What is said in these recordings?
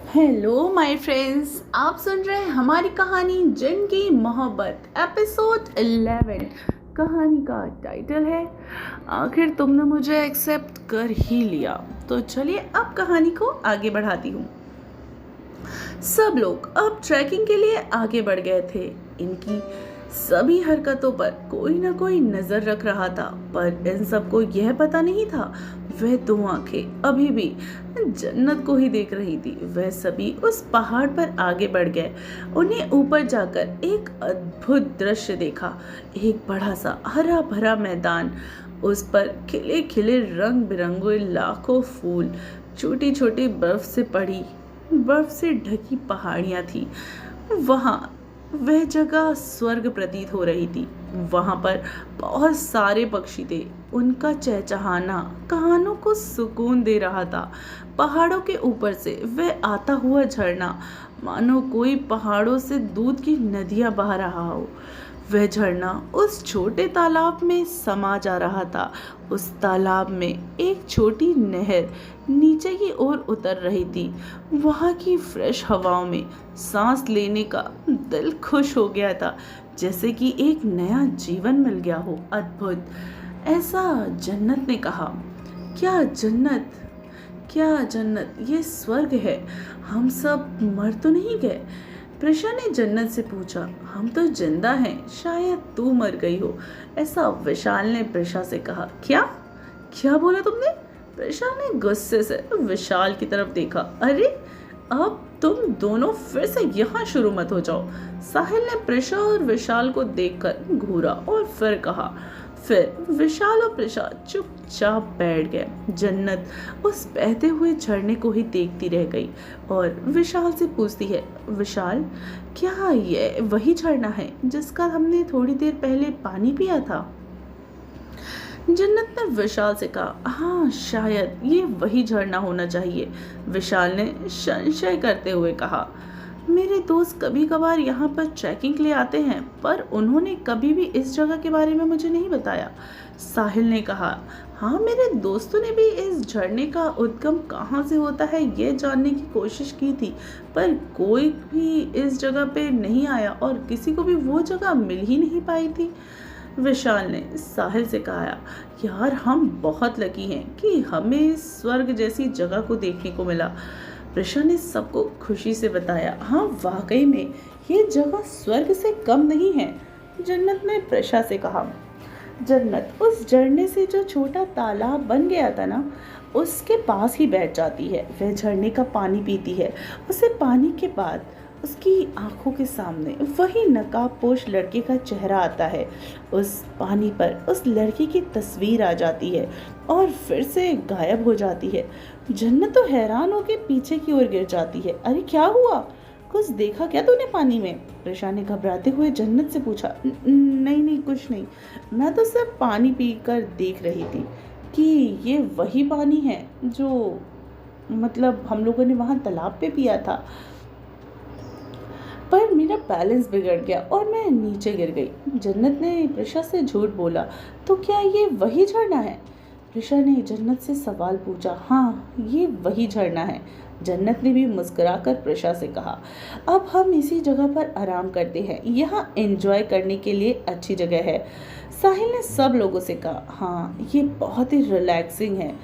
Hello my friends, आप सुन रहे हैं हमारी कहानी जिनकी मोहब्बत एपिसोड 11। कहानी का टाइटल है आखिर तुमने मुझे एक्सेप्ट कर ही लिया। तो चलिए अब कहानी को आगे बढ़ाती हूँ। सब लोग अब ट्रैकिंग के लिए आगे बढ़ गए थे। इनकी सभी हरकतों पर कोई ना कोई नजर रख रहा था, पर इन सबको यह पता नहीं था वह दो आंखें अभी भी जन्नत को ही देख रही थी। वह सभी उस पहाड़ पर आगे बढ़ गए। उन्हें ऊपर जाकर एक अद्भुत दृश्य देखा। एक बड़ा सा हरा भरा मैदान, उस पर खिले खिले रंग बिरंगे लाखों फूल, छोटी छोटी बर्फ से ढकी पहाड़ियां थी। वहां वह जगह स्वर्ग प्रतीत हो रही थी। वहां पर बहुत सारे पक्षी थे। उनका चहचहाना कानों को सुकून दे रहा था। पहाड़ों के ऊपर से वह आता हुआ झरना मानो कोई पहाड़ों से दूध की नदियां बहा रहा हो। वह झरना उस छोटे तालाब में समा जा रहा था। उस तालाब में एक छोटी नहर नीचे की ओर उतर रही थी। वहां की फ्रेश हवाओं में सांस लेने का दिल खुश हो गया था, जैसे कि एक नया जीवन मिल गया हो। अद्भुत, ऐसा जन्नत ने कहा। क्या जन्नत, क्या जन्नत, ये स्वर्ग है। हम सब मर तो नहीं गए? प्रिशा ने जन्नत से पूछा। हम तो जिंदा हैं, शायद तू मर गई हो, ऐसा विशाल ने प्रिशा से कहा। क्या क्या बोला तुमने? प्रिशा ने गुस्से से विशाल की तरफ देखा। अरे अब तुम दोनों फिर से यहाँ शुरू मत हो जाओ। साहिल ने प्रिशा और विशाल को देखकर घूरा और फिर कहा। फिर विशाल और प्रिशा चुपचाप बैठ गए। जन्नत उस बहते हुए झरने को ही देखती रह गई और विशाल से पूछती है, विशाल, क्या ये वही झरना है जिसका हमने थोड़ी देर पहले पानी पिया था? जन्नत ने विशाल से कहा, हाँ शायद ये वही झरना होना चाहिए। विशाल ने संशय करते हुए कहा, मेरे दोस्त कभी कभार यहाँ पर ट्रैकिंग के लिए आते हैं, पर उन्होंने कभी भी इस जगह के बारे में मुझे नहीं बताया। साहिल ने कहा, हाँ मेरे दोस्तों ने भी इस झरने का उद्गम कहाँ से होता है ये जानने की कोशिश की थी, पर कोई भी इस जगह पे नहीं आया और किसी को भी वो जगह मिल ही नहीं पाई थी। विशाल ने साहिल से कहा, यार हम बहुत लकी हैं कि हमें स्वर्ग जैसी जगह को देखने को मिला। प्रिशा ने सबको खुशी से बताया, हाँ वाकई में ये जगह स्वर्ग से कम नहीं है। जन्नत ने प्रिशा से कहा। जन्नत उस झरने से जो छोटा तालाब बन गया था ना, उसके पास ही बैठ जाती है। वह झरने का पानी पीती है। उसे पानी के बाद उसकी आंखों के सामने वही नकाबपोश लड़के का चेहरा आता है। उस पानी पर उस लड़की की तस्वीर आ जाती है और फिर से गायब हो जाती है। जन्नत तो हैरान होकर पीछे की ओर गिर जाती है। अरे क्या हुआ? कुछ देखा क्या तूने पानी में? प्रिशा ने घबराते हुए जन्नत से पूछा। नहीं नहीं, कुछ नहीं, मैं तो सिर्फ पानी पीकर देख रही थी कि ये वही पानी है जो मतलब हम लोगों ने वहाँ तालाब पे पिया था, पर मेरा बैलेंस बिगड़ गया और मैं नीचे गिर गई। जन्नत ने प्रिशा से झूठ बोला। तो क्या ये वही झरना है? प्रिशा ने जन्नत से सवाल पूछा। हाँ ये वही झरना है। जन्नत ने भी मुस्कुराकर प्रिशा से कहा। अब हम इसी जगह पर आराम करते हैं, यहाँ एंजॉय करने के लिए अच्छी जगह है। साहिल ने सब लोगों से कहा, हाँ ये बहुत ही रिलैक्सिंग है।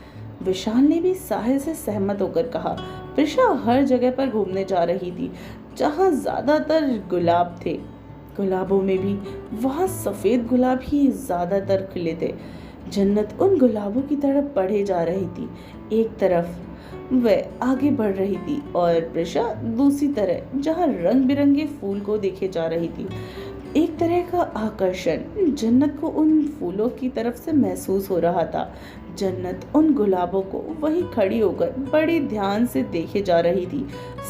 विशाल ने भी साहिल से सहमत होकर कहा। प्रिशा हर जगह पर घूमने जा रही थी जहाँ ज्यादातर गुलाब थे। गुलाबों में भी वहाँ सफेद गुलाब ही ज्यादातर खिले थे। जन्नत उन गुलाबों की तरफ बढ़े जा रही थी। एक तरफ वह आगे बढ़ रही थी और प्रिशा दूसरी तरह जहाँ रंग बिरंगे फूल को देखे जा रही थी। एक तरह का आकर्षण जन्नत को उन फूलों की तरफ से महसूस हो रहा था। जन्नत उन गुलाबों को वहीं खड़ी होकर बड़े ध्यान से देखे जा रही थी।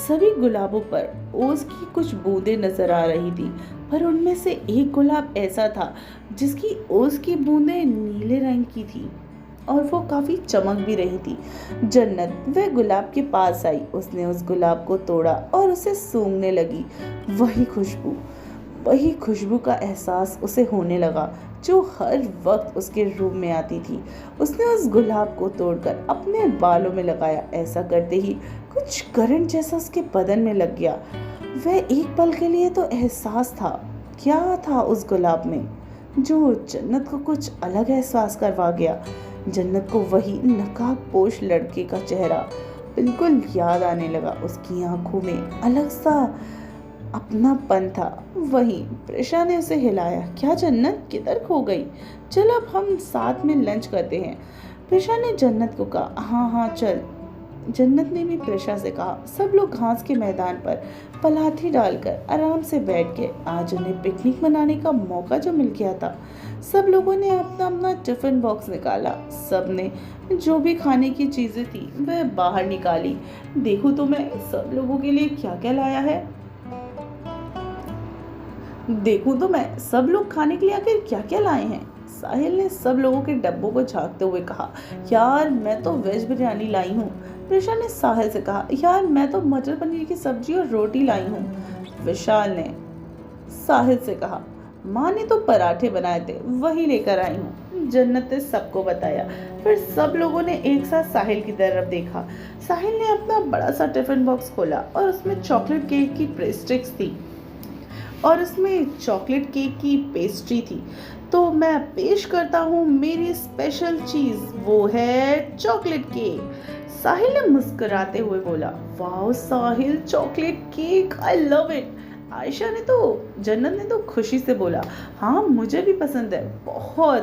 सभी गुलाबों पर ओस की कुछ बूंदें नजर आ रही थी, पर उनमें से एक गुलाब ऐसा था जिसकी ओस की बूंदें नीले रंग की थी और वो काफी चमक भी रही थी। जन्नत वह गुलाब के पास आई। उसने उस गुलाब को तोड़ा और उसे सूंघने लगी। वही खुशबू का एहसास उसे होने लगा जो हर वक्त उसके रूम में आती थी। उसने उस गुलाब को तोड़कर अपने बालों में लगाया। ऐसा करते ही कुछ करंट जैसा उसके बदन में लग गया। वह एक पल के लिए तो एहसास था, क्या था उस गुलाब में जो जन्नत को कुछ अलग एहसास करवा गया। जन्नत को वही नकाबपोश लड़के का चेहरा बिल्कुल याद आने लगा। उसकी आंखों में अलग सा अपनापन था। वहीं प्रेशा ने उसे हिलाया। क्या जन्नत, किधर खो गई? चल अब हम साथ में लंच करते हैं। प्रेशा ने जन्नत को कहा। हाँ हाँ चल। जन्नत ने भी प्रेशा से कहा। सब लोग घास के मैदान पर पलाथी डालकर आराम से बैठ गए। आज उन्हें पिकनिक मनाने का मौका जो मिल गया था। सब लोगों ने अपना अपना टिफिन बॉक्स निकाला। सब ने जो भी खाने की चीजें थी वह बाहर निकाली। देखो तो मैं सब लोगों के लिए क्या क्या लाया है। देखूं तो मैं सब लोग खाने के लिए आखिर क्या क्या लाए हैं। साहिल ने सब लोगों के डब्बों को झांकते हुए कहा। यार मैं तो वेज बिरयानी लाई हूँ। प्रेशा ने साहिल से कहा। यार मैं तो मटर पनीर की सब्जी और रोटी लाई हूँ। विशाल ने साहिल से कहा। माँ ने तो पराठे बनाए थे, वही लेकर आई हूँ। जन्नत ने सबको बताया। फिर सब लोगों ने एक साथ साहिल की तरफ देखा। साहिल ने अपना बड़ा सा टिफिन बॉक्स खोला और उसमें चॉकलेट केक की पेस्ट्री थी। तो मैं पेश करता हूँ मेरी स्पेशल चीज, वो है चॉकलेट केक। साहिल ने मुस्कुराते हुए बोला। वाह Sahil, chocolate cake, I love it. Jannat ने तो खुशी से बोला। हाँ मुझे भी पसंद है बहुत।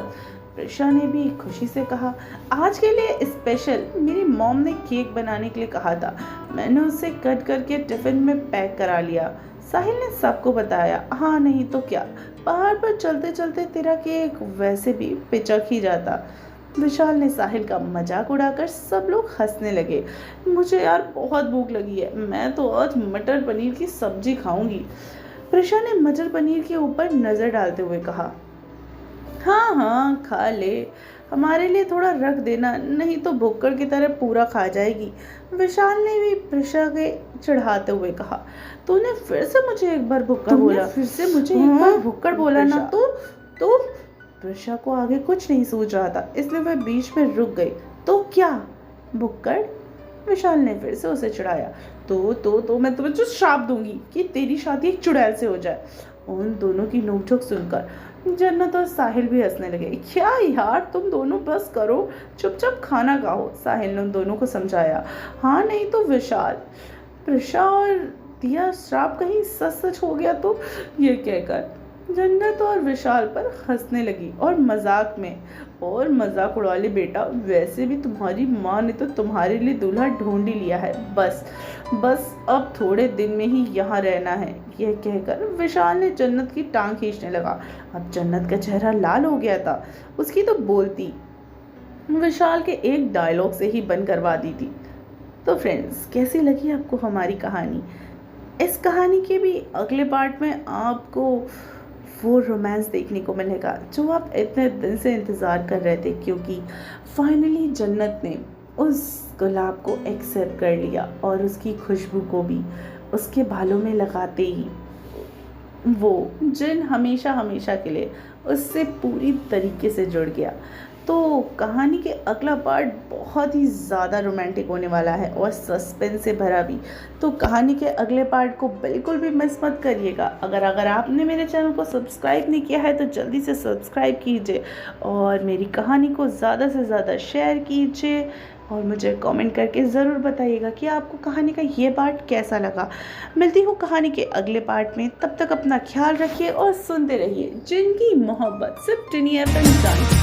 प्रेशा ने भी खुशी से कहा। आज के लिए स्पेशल मेरी मॉम ने केक बनाने के लिए कहा था, मैंने उसे कट करके टिफिन में पैक करा लिया। साहिल ने सबको बताया। हाँ नहीं तो क्या, पहाड़ पर चलते चलते तेरा केक वैसे भी पिचक ही जाता। विशाल ने साहिल का मजाक उड़ाकर सब लोग हंसने लगे। मुझे यार बहुत भूख लगी है, मैं तो आज मटर पनीर की सब्जी खाऊंगी। प्रेशा ने मटर पनीर के ऊपर नजर डालते हुए कहा। हाँ हाँ खा ले, हमारे लिए थोड़ा रख देना, नहीं तो भुक्कड़ की तरह पूरा खा जाएगी। विशाल ने भी प्रेशा के चढ़ाते हुए कहा। तूने फिर से मुझे एक बार भुक्कड़ बोला ना तो प्रेशा को आगे कुछ नहीं सूझ रहा था, इसलिए वह बीच में रुक गई। तो क्या भुक्कड़? विशाल ने फिर से उसे चिढ़ाया। तो मैं तुम्हें जो श्राप दूंगी कि तेरी शादी एक चुड़ैल से हो जाए। उन दोनों की नोकझोंक सुनकर जन्नत और साहिल भी हंसने लगे। क्या यार तुम दोनों बस करो, चुपचाप खाना खाओ, साहिल ने उन दोनों को समझाया। हाँ नहीं तो विशाल, प्रेशा और दिया श्राप कहीं सच हो गया तो, ये कहकर जन्नत और विशाल पर हंसने लगी और मजाक उड़ा ले। बेटा वैसे भी तुम्हारी माँ ने तो तुम्हारे लिए दूल्हा ढूंढ ही लिया है, बस अब थोड़े दिन में ही यहाँ रहना है। यह कहकर विशाल ने जन्नत की टांग खींचने लगा। अब जन्नत का चेहरा लाल हो गया था। उसकी तो बोलती विशाल के एक डायलॉग से ही बंद करवा दी थी। तो फ्रेंड्स कैसी लगी आपको हमारी कहानी? इस कहानी के भी अगले पार्ट में आपको वो रोमांस देखने को मिलेगा जो आप इतने दिन से इंतज़ार कर रहे थे, क्योंकि फाइनली जन्नत ने उस गुलाब को एक्सेप्ट कर लिया और उसकी खुशबू को भी उसके बालों में लगाते ही वो जिन हमेशा के लिए उससे पूरी तरीके से जुड़ गया। तो कहानी के अगला पार्ट बहुत ही ज़्यादा रोमांटिक होने वाला है और सस्पेंस से भरा भी। तो कहानी के अगले पार्ट को बिल्कुल भी मिस मत करिएगा। अगर आपने मेरे चैनल को सब्सक्राइब नहीं किया है तो जल्दी से सब्सक्राइब कीजिए और मेरी कहानी को ज़्यादा से ज़्यादा शेयर कीजिए और मुझे कमेंट करके ज़रूर बताइएगा कि आपको कहानी का ये पार्ट कैसा लगा। मिलती हूँ कहानी के अगले पार्ट में, तब तक अपना ख्याल रखिए और सुनते रहिए जिनकी मोहब्बत सिर्फ टिनी FM।